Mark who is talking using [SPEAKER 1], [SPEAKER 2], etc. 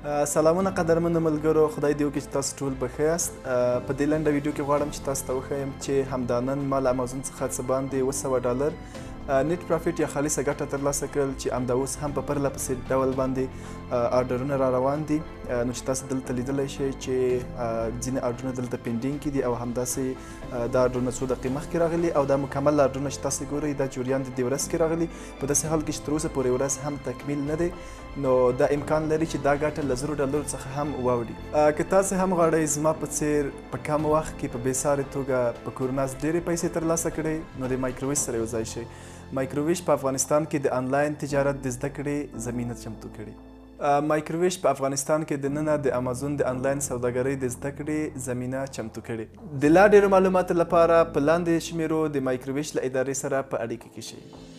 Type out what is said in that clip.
[SPEAKER 1] سلامونه قدرمنو ملګرو، خدای دې وکړي چې تاسو ټول په ښه یاست. په دې لنډه ویډیو کې غواړم چې تاسو ته وښیم چې همدا نن ما له امازون څخه څه باندې 200 ډالر نیټ پرافیټ یا خالصه ګټه ترلاسه کړل چې همدا اوس هم په پرله پسې ډول باندې آرډرونه را روان دي. نو چې تاسو دلته لیدلی شئ چې ځینې آرډرونه دلته پینډینګ کې دي او همداسې دا آرډرونه څو دقیقې مخکې راغلي او دا مکمل آرډرونه چې تاسو ګورئ دا جریان د دې ورځ کې راغلي. په داسې حال کې چې تر اوسه پورې ورځ هم تکمیل نه دی، نو دا امکان لري چې دا ګټه له 0 ډالرو څخه هم واوړي. که تاسو هم غواړئ زما په څیر په کم وخت کې په بېسارې توګه په کورناس ډېرې پیسې ترلاسه کړئ، نو د مایکروویش سره یو ځای شئ. مایکروویش په افغانستان کې د آنلاین تجارت د زده کړې زمینه چمتو کړې. مایکروویش په افغانستان کې دننه د امازون د آنلاین سوداګرۍ د زده کړې زمینه چمتو کړې. د لا ډېرو معلوماتو لپاره په لاندې شمیرو د مایکروویش له ادارې سره په اړیکه کې شئ.